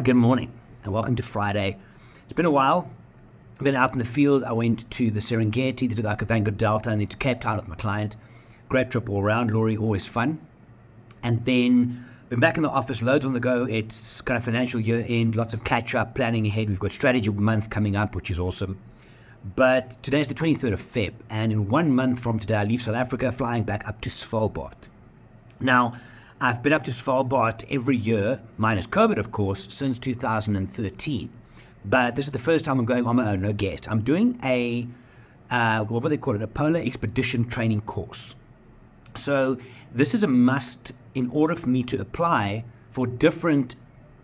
Good morning and welcome to Friday. It's been a while. I've been out in the field. I went to the Serengeti, to the Okavango Delta, and then to Cape Town with my client. Great trip all around. Laurie, always fun. And then been back in the office, loads on the go. It's kind of financial year end, lots of catch up, planning ahead. We've got strategy month coming up, which is awesome. But today's the 23rd of Feb, and in 1 month from today, I leave South Africa, flying back up to Svalbard. Now, I've been up to Svalbard every year, minus COVID, of course, since 2013. But this is the first time I'm going on my own, no guest. I'm doing a, what do they call it, a polar expedition training course. So this is a must in order for me to apply for different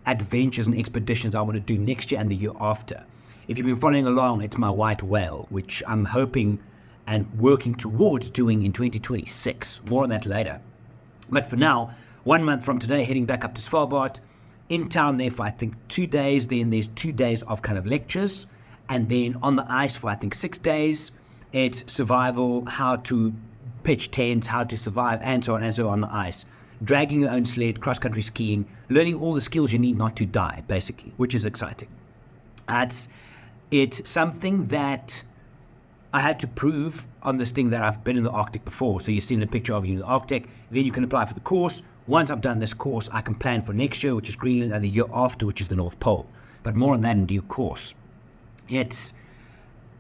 adventures and expeditions I want to do next year and the year after. If you've been following along, it's my white whale, which I'm hoping and working towards doing in 2026. More on that later. But for now, 1 month from today, heading back up to Svalbard, in town there for I think 2 days. Then there's 2 days of kind of lectures, and then on the ice for I think 6 days. It's survival, how to pitch tents, how to survive, and so on on the ice. Dragging your own sled, cross-country skiing, learning all the skills you need not to die, basically, which is exciting. It's something that I had to prove on this thing that I've been in the Arctic before. So you've seen a picture of you in the Arctic. Then you can apply for the course. Once I've done this course, I can plan for next year, which is Greenland, and the year after, which is the North Pole. But more on that in due course. It's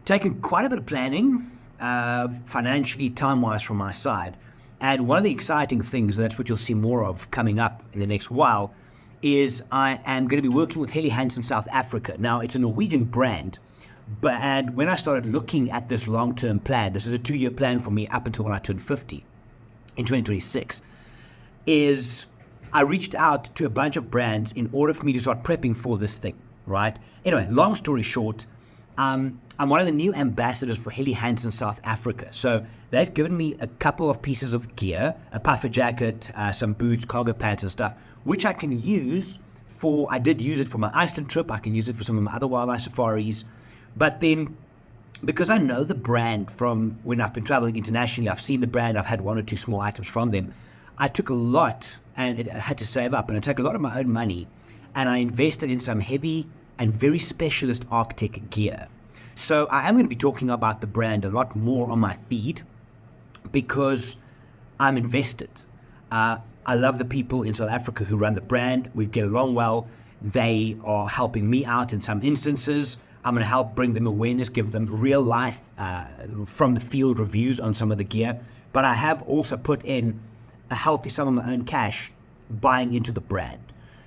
taken quite a bit of planning, financially, time-wise from my side. And one of the exciting things, that's what you'll see more of coming up in the next while, is I am going to be working with Helly Hansen South Africa. Now, it's a Norwegian brand. And when I started looking at this long-term plan, this is a 2-year plan for me up until when I turn 50 in 2026, is I reached out to a bunch of brands in order for me to start prepping for this thing, right? Anyway, long story short, I'm one of the new ambassadors for Helly Hansen South Africa. So they've given me a couple of pieces of gear, a puffer jacket, some boots, cargo pants and stuff, which I can use I did use it for my Iceland trip. I can use it for some of my other wildlife safaris. But then, because I know the brand from when I've been traveling internationally, I've seen the brand, I've had 1 or 2 small items from them, I took a lot, and I had to save up, and I took a lot of my own money, and I invested in some heavy and very specialist Arctic gear. So I am going to be talking about the brand a lot more on my feed, because I'm invested. I love the people in South Africa who run the brand. We get along well. They are helping me out in some instances. I'm going to help bring them awareness, give them real life from the field reviews on some of the gear. But I have also put in a healthy sum of my own cash buying into the brand.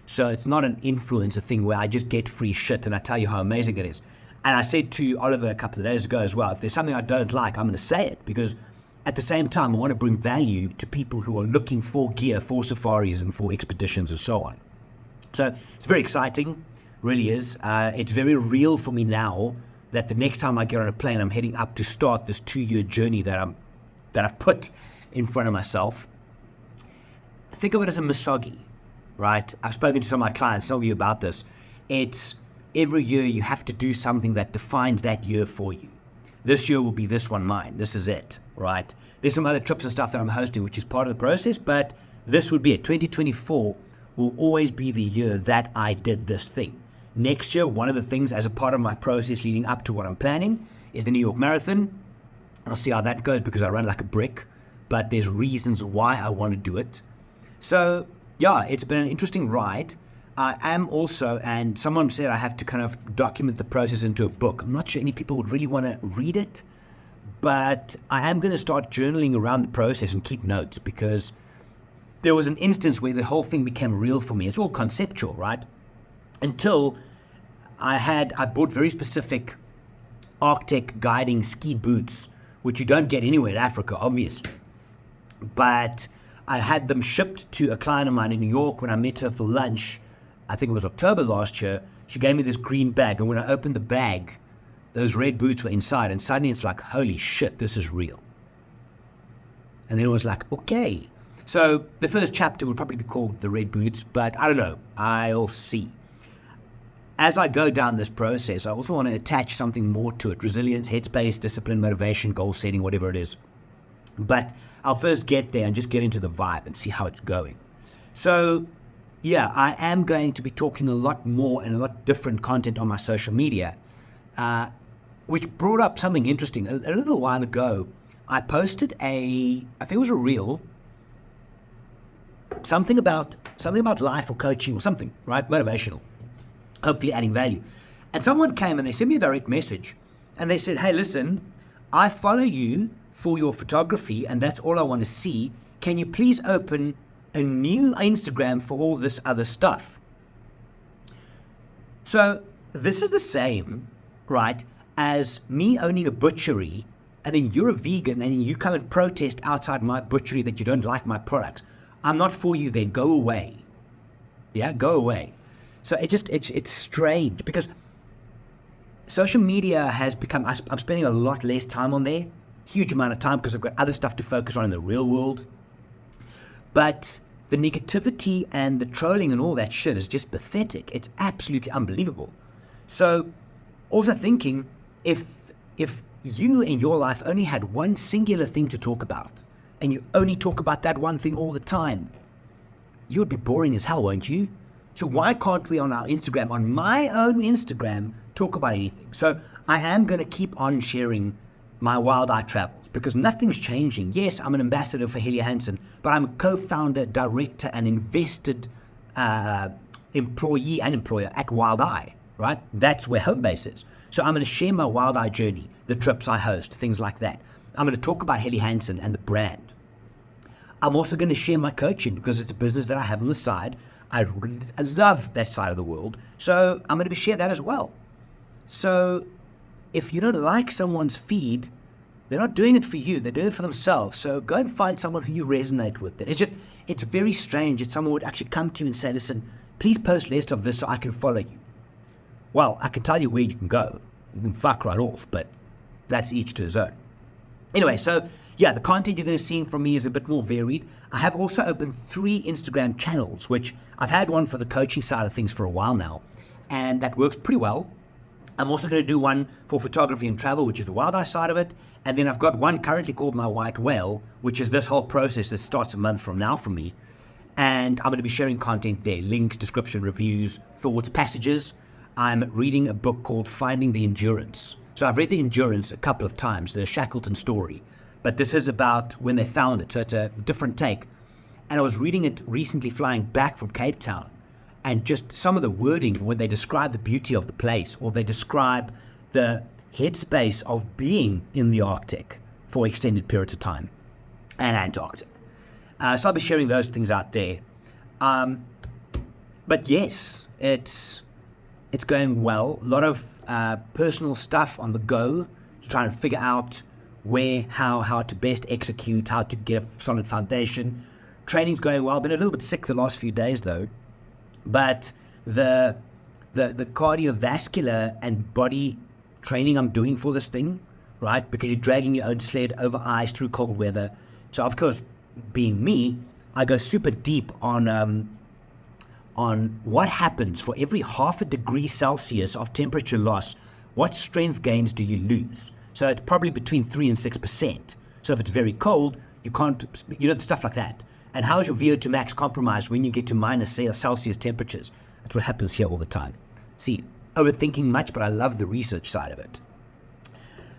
So it's not an influencer thing where I just get free shit and I tell you how amazing it is. And I said to Oliver a couple of days ago as well, if there's something I don't like, I'm going to say it, because at the same time, I want to bring value to people who are looking for gear for safaris and for expeditions and so on. So it's very exciting, really is. It's very real for me now that the next time I get on a plane, I'm heading up to start this 2-year journey that I've put in front of myself. Think of it as a misogi, right? I've spoken to some of my clients, some of you about this. It's every year you have to do something that defines that year for you. This year will be this one mine. This is it, right? There's some other trips and stuff that I'm hosting, which is part of the process, but this would be it. 2024 will always be the year that I did this thing. Next year, one of the things as a part of my process leading up to what I'm planning is the New York Marathon. I'll see how that goes because I run like a brick, but there's reasons why I want to do it. So yeah, it's been an interesting ride. I am also, and someone said I have to kind of document the process into a book. I'm not sure any people would really want to read it, but I am going to start journaling around the process and keep notes, because there was an instance where the whole thing became real for me. It's all conceptual, right? Until I bought very specific Arctic guiding ski boots, which you don't get anywhere in Africa, obviously. But I had them shipped to a client of mine in New York when I met her for lunch. I think it was October last year. She gave me this green bag, and when I opened the bag, those red boots were inside, and suddenly it's like, holy shit, this is real. And then it was like, okay. So the first chapter would probably be called The Red Boots, but I don't know. I'll see. As I go down this process, I also want to attach something more to it. Resilience, headspace, discipline, motivation, goal setting, whatever it is. But I'll first get there and just get into the vibe and see how it's going. So yeah, I am going to be talking a lot more and a lot different content on my social media, which brought up something interesting. A little while ago, I posted I think it was a reel, something about life or coaching or something, right? Motivational, hopefully adding value. And someone came and they sent me a direct message and they said, hey, listen, I follow you for your photography and that's all I want to see. Can you please open a new Instagram for all this other stuff? So this is the same, right, as me owning a butchery and then you're a vegan and you come and protest outside my butchery that you don't like my product. I'm not for you then. Go away. Yeah, go away. So it's strange because social media has become, I'm spending a lot less time on there, huge amount of time because I've got other stuff to focus on in the real world. But the negativity and the trolling and all that shit is just pathetic. It's absolutely unbelievable. So also thinking, if you in your life only had one singular thing to talk about and you only talk about that one thing all the time, you would be boring as hell, won't you? So why can't we on our Instagram, on my own Instagram, talk about anything? So I am going to keep on sharing my wild eye travels because nothing's changing. Yes, I'm an ambassador for Helly Hansen, but I'm a co-founder, director, and invested employee and employer at Wild Eye, right? That's where home base is. So I'm going to share my Wild Eye journey, the trips I host, things like that. I'm going to talk about Helly Hansen and the brand. I'm also going to share my coaching because it's a business that I have on the side. I love that side of the world. So I'm going to share that as well. So if you don't like someone's feed, they're not doing it for you. They're doing it for themselves. So go and find someone who you resonate with. It's very strange that someone would actually come to you and say, listen, please post less of this so I can follow you. Well, I can tell you where you can go. You can fuck right off, but that's each to his own. Anyway, so yeah, the content you're going to see from me is a bit more varied. I have also opened 3 Instagram channels, which I've had one for the coaching side of things for a while now, and that works pretty well. I'm also going to do one for photography and travel, which is the Wild Eye side of it. And then I've got one currently called My White Whale, which is this whole process that starts a month from now for me. And I'm going to be sharing content there, links, description, reviews, thoughts, passages. I'm reading a book called Finding the Endurance. So I've read The Endurance a couple of times, the Shackleton story. But this is about when they found it, so it's a different take. And I was reading it recently flying back from Cape Town. And just some of the wording when they describe the beauty of the place or they describe the headspace of being in the Arctic for extended periods of time and Antarctic. So I'll be sharing those things out there. But yes, it's going well. A lot of personal stuff on the go, trying to figure out where, how to best execute, how to get a solid foundation. Training's going well. Been a little bit sick the last few days though. But the cardiovascular and body training I'm doing for this thing, right? Because you're dragging your own sled over ice through cold weather. So of course, being me, I go super deep on what happens for every 0.5 degree Celsius of temperature loss. What strength gains do you lose? So it's probably between 3 and 6%. So if it's very cold, you can't, stuff like that. And how is your VO2 max compromised when you get to minus Celsius temperatures? That's what happens here all the time. See, overthinking much, but I love the research side of it.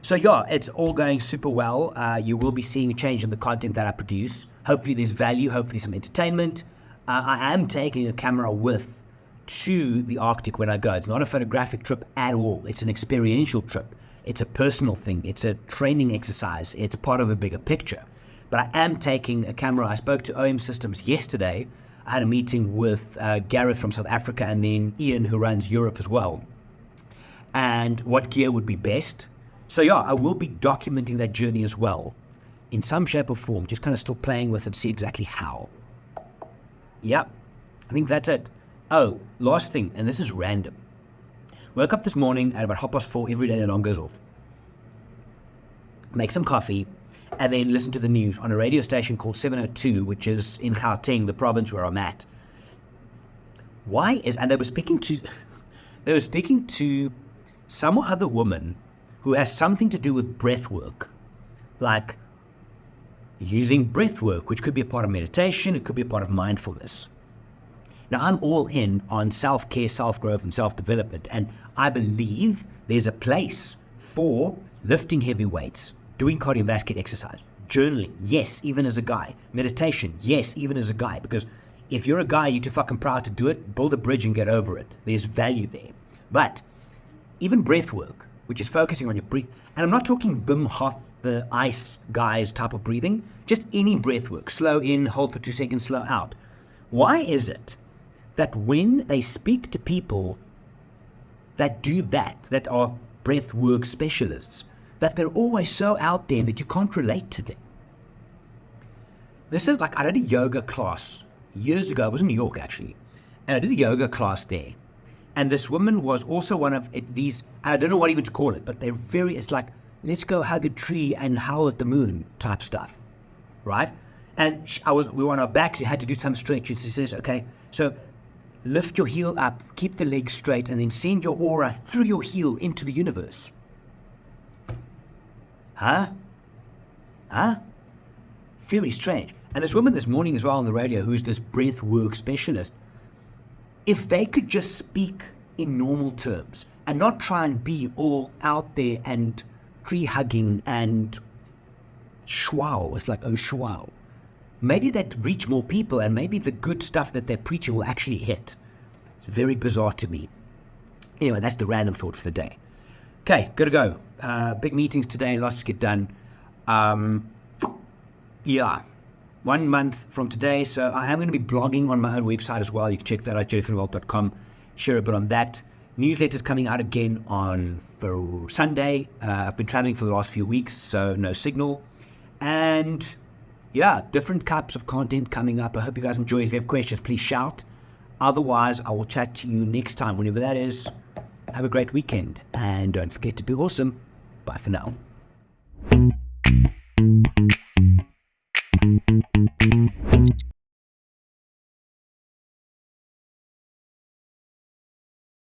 So yeah, it's all going super well. You will be seeing a change in the content that I produce. Hopefully there's value, hopefully some entertainment. I am taking a camera with to the Arctic when I go. It's not a photographic trip at all. It's an experiential trip. It's a personal thing. It's a training exercise. It's part of a bigger picture. But I am taking a camera. I spoke to OM Systems yesterday. I had a meeting with Gareth from South Africa and then Ian, who runs Europe as well. And what gear would be best. So yeah, I will be documenting that journey as well in some shape or form, just kind of still playing with it, see exactly how. Yep, I think that's it. Oh, last thing, and this is random. Woke up this morning at about 4:30 every day the alarm goes off. Make some coffee, and then listen to the news on a radio station called 702, which is in Gauteng, the province where I'm at. And they were speaking to some other woman who has something to do with breath work, like using breath work, which could be a part of meditation, it could be a part of mindfulness. Now, I'm all in on self-care, self-growth, and self-development, and I believe there's a place for lifting heavy weights, doing cardiovascular exercise, journaling, yes, even as a guy, meditation, yes, even as a guy, because if you're a guy, you're too fucking proud to do it, build a bridge and get over it. There's value there. But even breath work, which is focusing on your breath, and I'm not talking Wim Hof, the ice guys type of breathing, just any breath work, slow in, hold for 2 seconds, slow out. Why is it that when they speak to people that do that are breath work specialists, that they're always so out there that you can't relate to them? This is like, I did a yoga class years ago. I was in New York actually, and I did a yoga class there. And this woman was also one of these, I don't know what even to call it, but they're it's like, let's go hug a tree and howl at the moon type stuff, right? And we were on our backs, you had to do some stretches. She says, okay, so lift your heel up, keep the legs straight, and then send your aura through your heel into the universe. Huh? Very strange. And this woman this morning as well on the radio, who's this breath work specialist, if they could just speak in normal terms and not try and be all out there and tree hugging and schwau, it's like, oh, schwau. Maybe they'd reach more people, and maybe the good stuff that they're preaching will actually hit. It's very bizarre to me. Anyway, that's the random thought for the day. Okay, gotta go. Big meetings today, lots to get done. Yeah, 1 month from today. So I am going to be blogging on my own website as well. You can check that out, jerryfinwalt.com. Share a bit on that. Newsletter's coming out again for Sunday. I've been traveling for the last few weeks, so no signal. And yeah, different types of content coming up. I hope you guys enjoy. If you have questions, please shout. Otherwise, I will chat to you next time, whenever that is. Have a great weekend, and don't forget to be awesome. Bye for now.